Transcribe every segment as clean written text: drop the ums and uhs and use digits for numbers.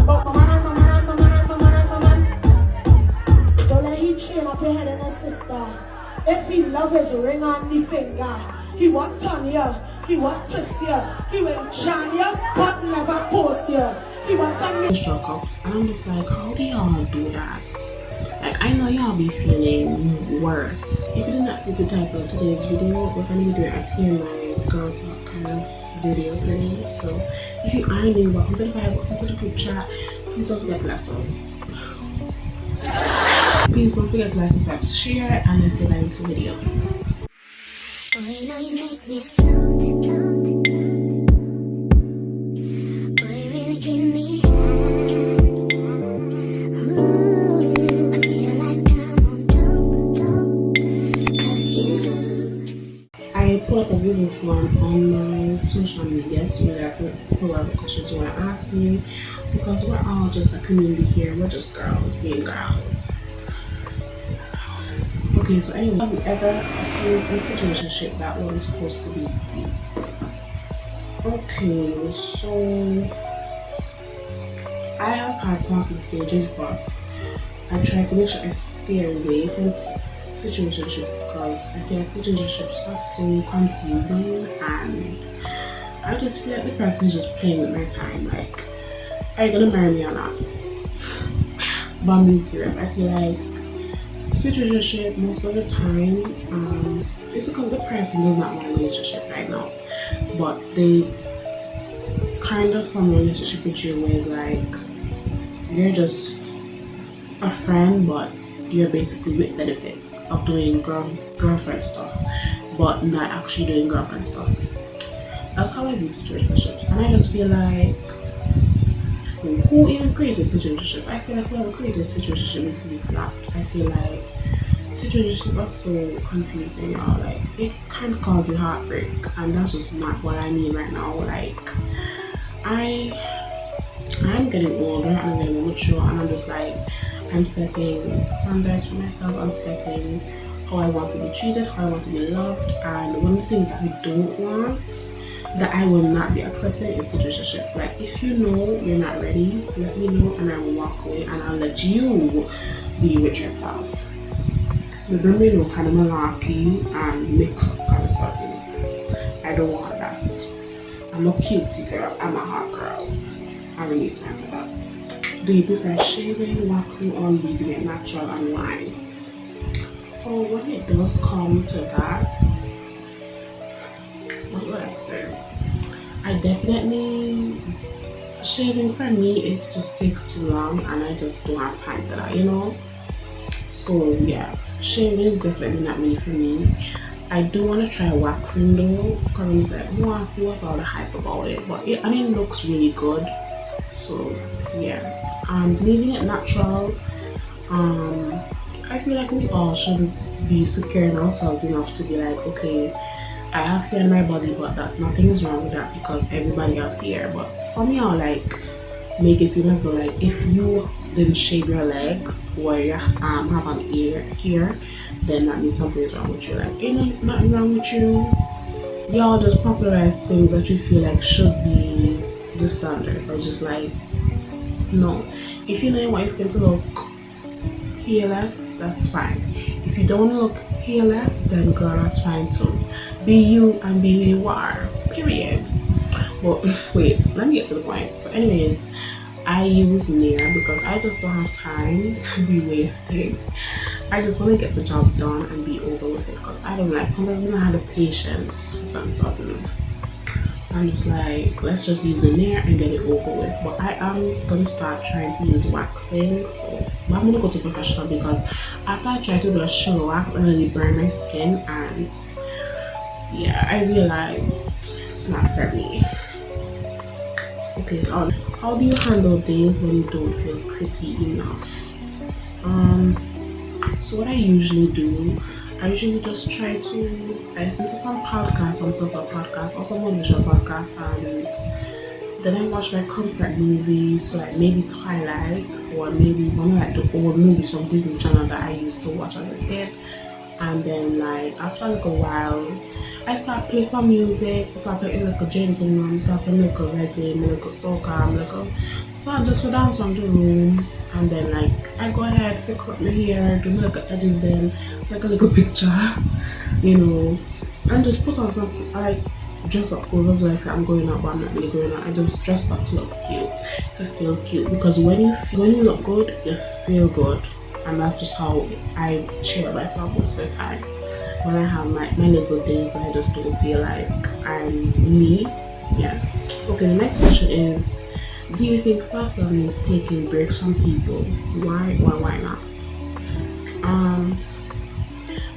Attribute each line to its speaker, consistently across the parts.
Speaker 1: But my man. Don't let he train up your head and a sister. If he love his ring on the finger, he want turn you, he want twist you, he will jam you, but never post you. He want to
Speaker 2: struck ups, and I'm just like, how do y'all do that? Like, I know y'all be feeling worse. If you did not see the title of today's video, we're going to be doing a TMI girl talk kind of video today. So if you are new, welcome to the vibe, welcome to the group chat. Please don't forget to like so. Please don't forget to like, subscribe, share, and let's get right into the video.
Speaker 3: Boy, now you make me float. Boy, you really give me high. Ooh, I feel like I'm on dope, 'cause you.
Speaker 2: I put up a Google form on my social media, so that's whoever questions you want to ask me, because we're all just a community here. We're just girls being girls. Okay, so anyway, have you ever experienced a situationship that wasn't supposed to be deep? Okay, so I have had talking stages, but I try to make sure I stay away from situationships because I feel like situationships are so confusing, and I just feel like the person is just playing with my time. Like, are you gonna marry me or not? But I'm being serious. I feel like situationship most of the time it's because the person does not want a relationship right now, but they kind of form a relationship with you where it's like you're just a friend, but you're basically with benefits of doing girlfriend stuff but not actually doing girlfriend stuff. That's how I do situationships, and I just feel like, who even created situationship? I feel like whoever created situationship needs to be slapped. I feel like situationship was so confusing, y'all. Like, it kind of causes you heartbreak, and that's just not what I mean right now. Like, I'm getting older, I'm getting more mature, and I'm just like, I'm setting standards for myself. I'm setting how I want to be treated, how I want to be loved, and one of the things that I don't want, that I will not be accepting, is situationships. Like, if you know you're not ready, let me know and I will walk away, and I'll let you be with yourself. But then we know kind of malarkey and mix up kind of something. I don't want that. I'm a cutesy girl, I'm a hot girl. I don't need time for that. Do you prefer shaving, waxing, or leaving it natural and line? So when it does come to that, what would I say? I definitely, shaving for me is just takes too long, and I just don't have time for that, you know. So yeah, shaving is definitely not really for me. I do want to try waxing though, because I'm just like, I want to see what's all the hype about it. But it, I mean, it looks really good. So yeah, leaving it natural. I feel like we all should be secure in ourselves enough to be like, okay, I have hair in my body, but that nothing is wrong with that because everybody has hair. But some of y'all like make it seem as though like if you didn't shave your legs or you have an ear here, then that means something is wrong with you. Like, ain't nothing wrong with you. Y'all just popularize things that you feel like should be the standard, but just like, no. If you know you want your skin to look hairless, that's fine. If you don't look hairless, then girl, that's fine too. Be you and be who you are, period. But wait, let me get to the point. So anyways, I use Nair because I just don't have time to be wasting. I just want to get the job done and be over with it, because I don't like, sometimes I don't have the patience for something. So I'm just like, let's just use the Nair and get it over with. But I am going to start trying to use waxing, but I'm going to go to professional, because after I tried to do a sugar wax and then it burned my skin, and yeah, I realized it's not for me. Okay, so how do you handle days when you don't feel pretty enough? So what I usually do, I usually just try to listen to some podcasts, some self-help podcasts, or some motivational podcasts, and then I watch my comfort movies, so like maybe Twilight, or maybe one of like the old movies from Disney Channel that I used to watch as a kid, And then like after like a while, I start playing some music. I start playing like a Jane Kingdom, start playing like a reggae, like a soca, like a so just for dance on the room. And then like I go ahead, fix up my hair, do like a edges, then take a little picture, you know, and just put on some like dress up clothes. That's why I say I'm going out, but I'm not really going out. I just dressed up to look cute, to feel cute, because when you look good, you feel good, and that's just how I cheer myself most of the time. When I have my little days when I just don't feel like I'm me. Yeah. Okay, the next question is, do you think self-love means taking breaks from people? Why or why not?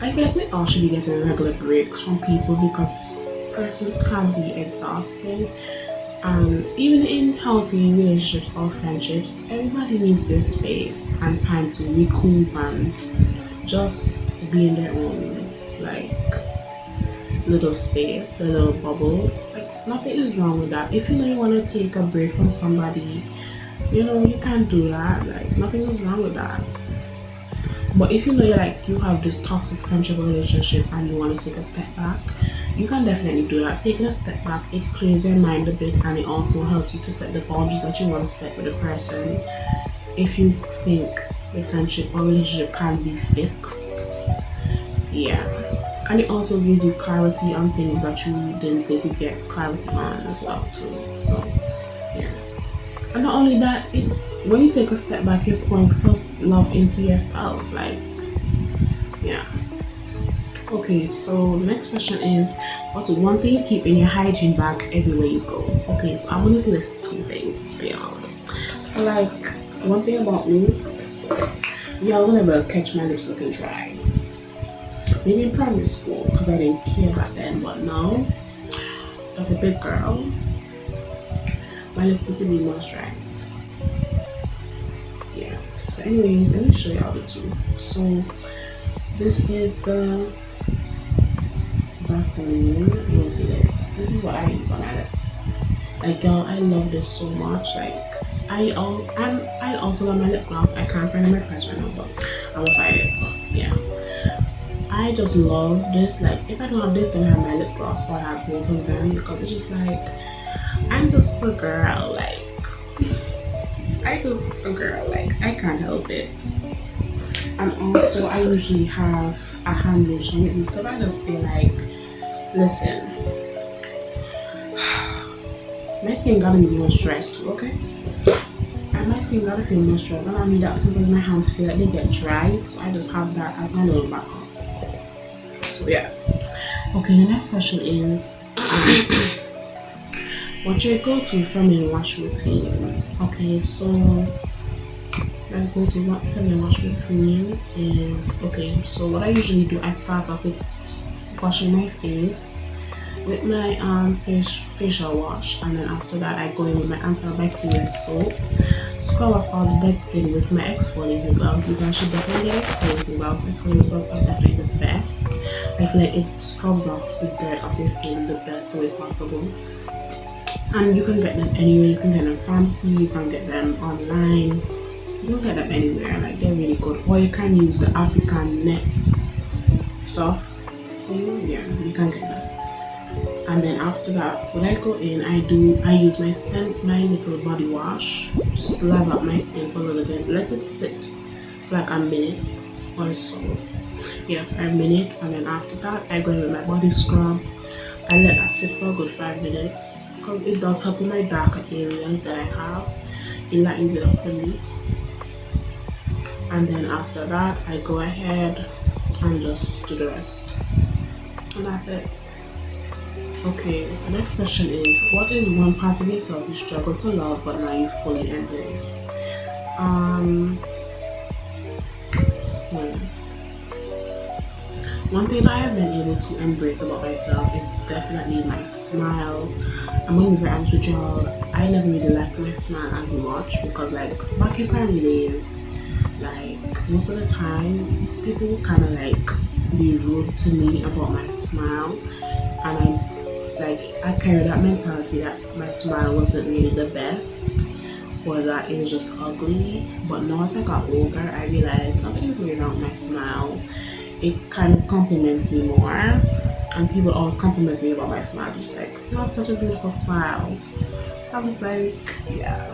Speaker 2: I feel like we all should be getting regular breaks from people because persons can be exhausting. And even in healthy relationships or friendships, everybody needs their space and time to recoup and just be in their own like little space, the little bubble. Like nothing is wrong with that. If you know you want to take a break from somebody, you know you can do that. Like nothing is wrong with that. But if you know you have this toxic friendship or relationship and you want to take a step back, you can definitely do that. Taking a step back, it clears your mind a bit, and it also helps you to set the boundaries that you want to set with the person. If you think the friendship or relationship can be fixed, yeah. And it also gives you clarity on things that you didn't think you'd get clarity on as well too. So yeah. And not only that, when you take a step back, you're pouring self-love into yourself. Like, yeah. Okay, so the next question is, what's one thing you keep in your hygiene bag everywhere you go? Okay, so I'm gonna list 2 things for y'all. So like, one thing about me, y'all will never catch my lips looking dry. Maybe in primary school, because I didn't care back then, but now, as a big girl, my lips need to be moisturized. Yeah. So anyways, let me show y'all the 2. So this is the Vaseline Rosy Lips. This is what I use on my lips. Like y'all, I love this so much. Like I also love my lip gloss. I can't find my price right now, but I'm gonna find it. But yeah, I just love this. Like if I don't have this, then I have my lip gloss, or I have both of them, because it's just like I'm just a girl. Like I can't help it. And also I usually have a hand lotion with me because I just feel like, listen, my skin gotta be moisturized too, okay? And my skin gotta feel moisturized. And I mean that sometimes my hands feel like they get dry, so I just have that as my little backup. So yeah. Okay, the next question is, what's your go-to feminine wash routine? Okay, so my go-to feminine wash routine is, okay, so what I usually do, I start off with washing my face with my facial wash, and then after that I go in with my antibacterial soap, scrub off all the dead skin with my exfoliating gloves. You guys should definitely get exfoliating gloves. Exfoliating gloves are definitely the best. I feel like it scrubs off the dirt of your skin the best way possible. And you can get them anywhere. You can get them in pharmacy, you can get them online, you can get them anywhere. Like they're really good. Or you can use the African net stuff thing. Yeah, you can get that. And then after that, when I go in, I use my little body wash, just lather up my skin for a little bit, let it sit for like a minute or so. Yeah, for a minute, and then after that, I go in with my body scrub. I let that sit for a good 5 minutes because it does help in my darker areas that I have. It lightens it up for me. And then after that, I go ahead and just do the rest. And that's it. Okay, the next question is, what is one part of yourself you struggle to love but now you fully embrace? One thing that I have been able to embrace about myself is definitely my smile. I'm gonna be very honest with y'all, I never really liked my smile as much because like back in primary days, like most of the time people would kind of like be rude to me about my smile, and I carried that mentality that my smile wasn't really the best or that it was just ugly. But now as I got older, I realized nothing is really wrong with my smile. it kind of compliments me more. And people always compliment me about my smile. Just like, you have such a beautiful smile. So I'm just like, yeah.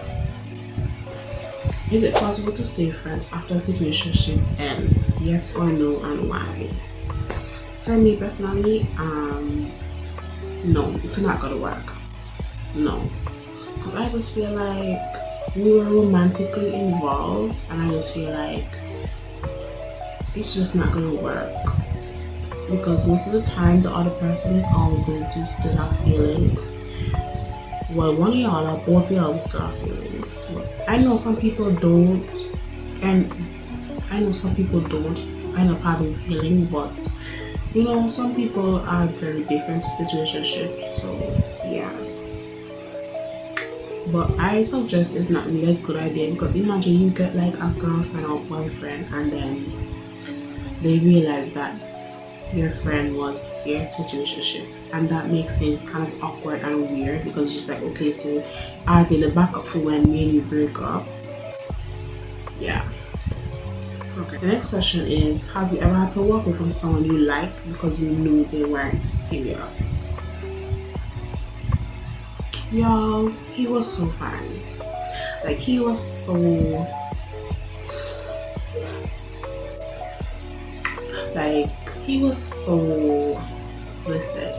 Speaker 2: Is it possible to stay friends after a situationship ends? Yes or no, and why? For me personally, no, it's not gonna work. No, because I just feel like we were romantically involved, and I just feel like it's just not gonna work. Because most of the time, the other person is always going to still have feelings. Well, one of y'all or both of y'all will still have feelings. I know some people don't, and I know some people don't end up having feelings, but you know, some people are very different to situationships, so yeah. But I suggest it's not really a good idea, because imagine you get like a girlfriend or boyfriend and then they realize that your friend was your situationship, and that makes things kind of awkward and weird, because it's just like, okay, so are they the backup for when me and you break up? Yeah. Okay. The next question is, have you ever had to walk away from someone you liked because you knew they weren't serious? Y'all, he was so fine. Like, he was so, listen,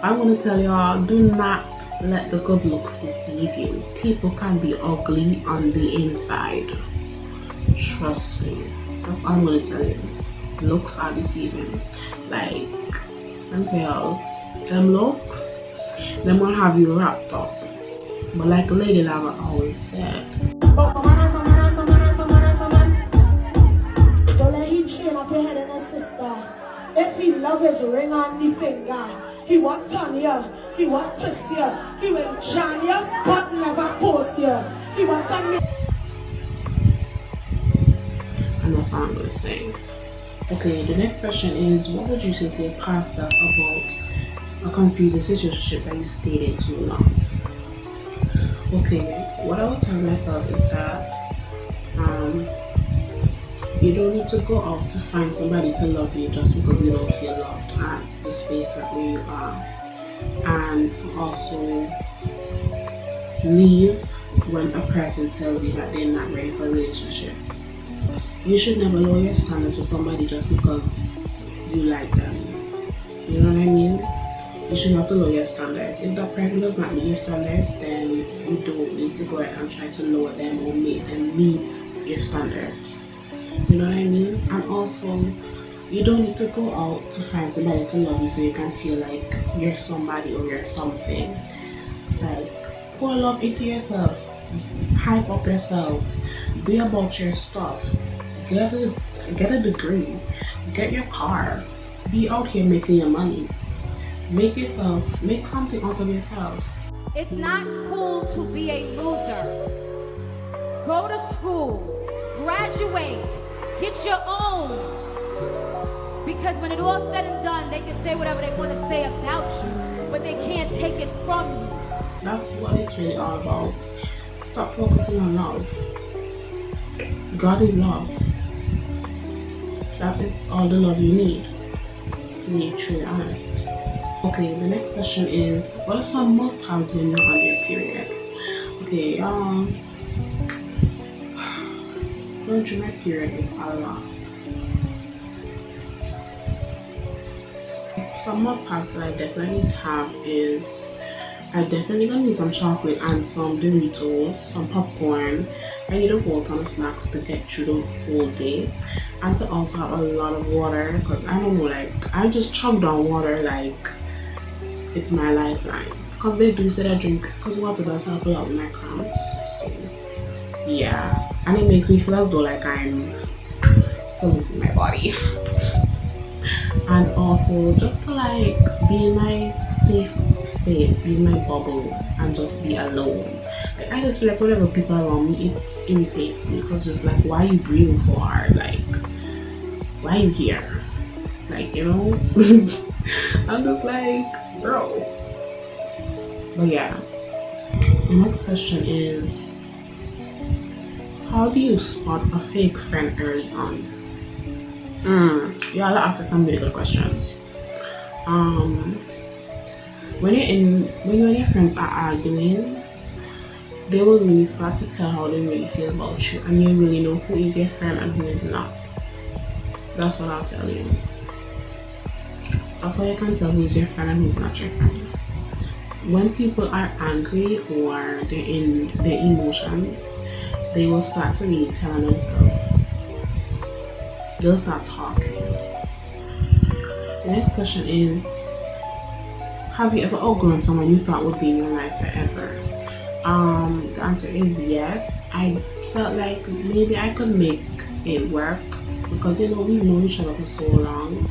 Speaker 2: I want to tell y'all, do not let the good looks deceive you. People can be ugly on the inside. Trust me. That's all I'm going to tell you. Looks are deceiving. Like, I'm tell y'all, them looks, them will have you wrapped up. But like Lady Lava always said,
Speaker 1: But my man. Don't let him chain up your head and a sister. If he love his ring on the finger, he won't turn you, he won't twist you, he will jam you, but never post you. He won't turn me.
Speaker 2: and that's all I'm going to say. Okay, the next question is, what would you say to your past self about a confusing situationship that you stayed in too long? Okay, what I would tell myself is that you don't need to go out to find somebody to love you just because you don't feel loved at the space that where you are. And also leave when a person tells you that they're not ready for a relationship. You should never lower your standards for somebody just because you like them. You know what I mean? You should not lower your standards. If that person does not meet your standards, then you don't need to go ahead and try to lower them or make them meet your standards. You know what I mean? And also, you don't need to go out to find somebody to love you so you can feel like you're somebody or you're something. Like, pour love into yourself. Hype up yourself. Be about your stuff. Get a degree. Get your car. Be out here making your money. Make something out of yourself.
Speaker 4: It's not cool to be a loser. Go to school, graduate, get your own. Because when it's all said and done, they can say whatever they want to say about you, but they can't take it from you.
Speaker 2: That's what it's really all about. Stop focusing on love. God is love. That is all the love you need, to be truly honest. Okay, the next question is, what are some must-haves when you're on your period? Okay, going through my period is a lot. Some must-haves that I definitely have is, I definitely gonna need some chocolate and some Doritos, some popcorn. I need a whole ton of snacks to get through the whole day, and to also have a lot of water, because I don't know, like, I just chug down water like it's my lifeline. Because they do say I drink, because water does help a lot with my cramps. So yeah, and it makes me feel as though like I'm saluting my body. And also just to like be in my safe space, be in my bubble, and just be alone. Like, I just feel like whenever people are around me, it irritates me, because just like, why are you breathing so hard? Like, why are you here? Like, you know. I'm just like, bro. But yeah, the next question is, how do you spot a fake friend early on? Y'all asked some really good questions. When you and your friends are arguing, they will really start to tell how they really feel about you, and you really know who is your friend and who is not. That's what I'll tell you. That's how you can tell who is your friend and who is not your friend. When people are angry or they're in their emotions, they will start to really tell on themselves. They'll start talking. The next question is, have you ever outgrown someone you thought would be in your life forever? The answer is yes. I felt like maybe I could make it work because we've known each other for so long.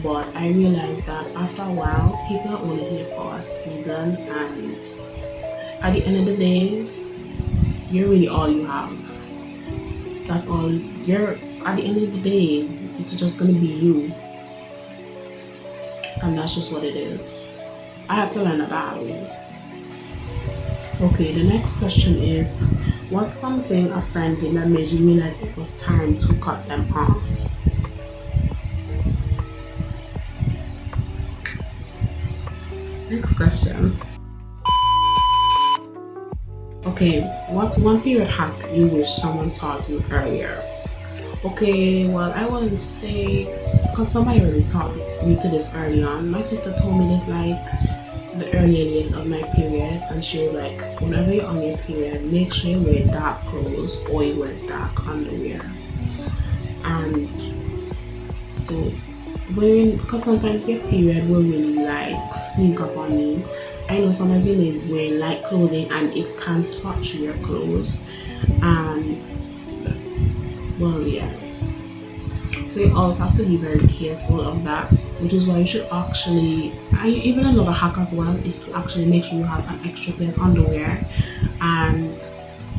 Speaker 2: But I realized that after a while, people are only here for a season, and at the end of the day, you're really all you have. That's all. At the end of the day, it's just gonna be you, and that's just what it is. I had to learn that hard way. Okay, the next question is, what's something a friend did that made you realize it was time to cut them off? Next question. Okay, what's one period hack you wish someone taught you earlier? Okay, well, I wouldn't say, because somebody already taught me to this early on. My sister told me this like the earlier days of my period, and she was like, whenever you're on your period, make sure you wear dark clothes or you wear dark underwear. And so because sometimes your period will really like sneak up on you. I know sometimes you may wear light clothing and it can spot through your clothes, and well, yeah. So you also have to be very careful of that, which is why you should actually, even another hack as well is to actually make sure you have an extra pair of underwear and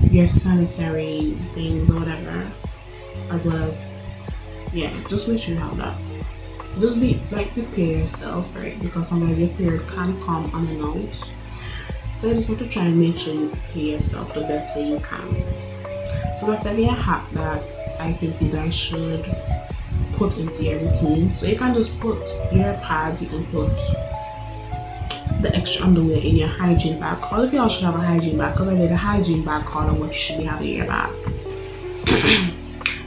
Speaker 2: your sanitary things or whatever, as well as, yeah, just make sure you have that. Just prepare yourself for it, because sometimes your period can come unannounced. So you just have to try and make sure you prepare yourself the best way you can. So that's definitely a hack that I think you guys should put into your routine. So you can just put your pads, you can put the extra underwear in your hygiene bag. All of y'all should have a hygiene bag, because I did a hygiene bag column what you should be having in your bag.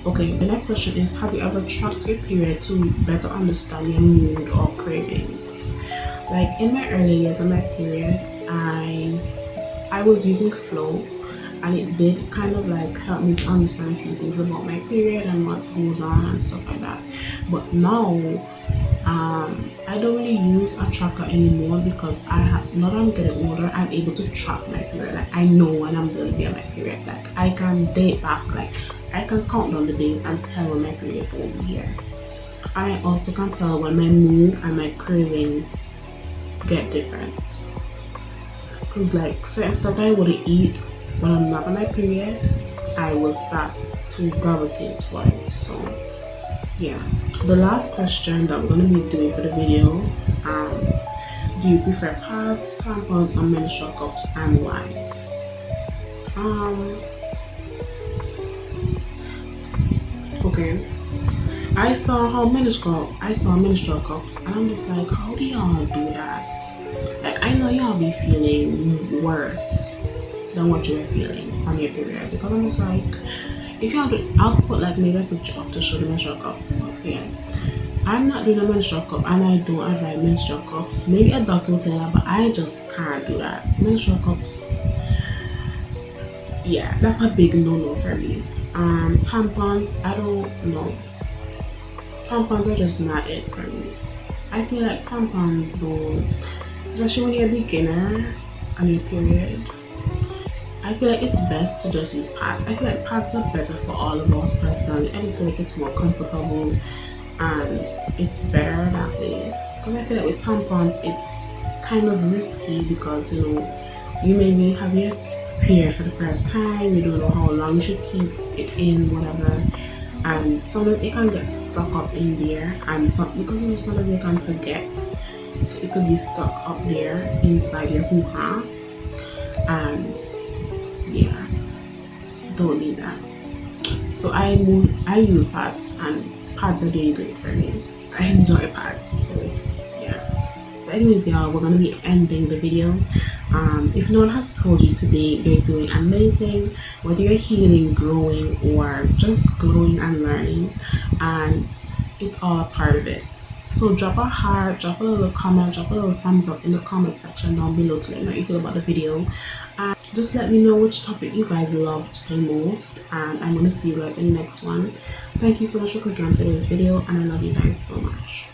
Speaker 2: Okay, the next question is, have you ever tracked your period to better understand your mood or cravings? Like in my early years of my period, I was using Flow, and it did kind of like help me to understand a few things about my period and what goes on and stuff like that. But now, I don't really use a tracker anymore, because now that I'm getting older, I'm able to track my period. Like I know when I'm going to be on my period. Like I can date back, like I can count down the days and tell when my period is going to be here. And I also can tell when my mood and my cravings get different. Because like certain stuff I wouldn't eat when I'm not on my period, I will start to gravitate towards. So yeah. The last question that we're going to be doing for the video, do you prefer pads, tampons, or menstrual cups, and why? Okay, I saw menstrual cups, and I'm just like, how do y'all do that? Like, I know y'all be feeling worse than what you were feeling on your period, because I'm just like, if you have to, I'll put like maybe a picture up to show the menstrual cup. Okay, I'm not doing a menstrual cup, and I don't advise menstrual cups. Maybe a doctor will tell her, but I just can't do that. Menstrual cups, yeah, that's a big no-no for me. Tampons, I don't know. Tampons are just not it for me. I feel like tampons though, especially when you're a beginner on your period, I feel like it's best to just use pads. I feel like pads are better for all of us personally. I just feel like it's more comfortable and it's better that way. Because I feel like with tampons, it's kind of risky, because you maybe have your period for the first time, you don't know how long you should keep it in, whatever, and sometimes it can get stuck up in there, and because sometimes you can forget, so it could be stuck up there inside your hoo-ha, and yeah, don't need that. So I use pads, and pads are doing great for me. I enjoy pads, so yeah. But anyways, y'all, we're gonna be ending the video. If no one has told you today, you're doing amazing. Whether you're healing, growing, or just growing and learning, and it's all a part of it. So drop a heart, drop a little comment, drop a little thumbs up in the comment section down below to let me know how you feel about the video. And just let me know which topic you guys loved the most, and I'm gonna see you guys in the next one. Thank you so much for clicking on today's video, and I love you guys so much.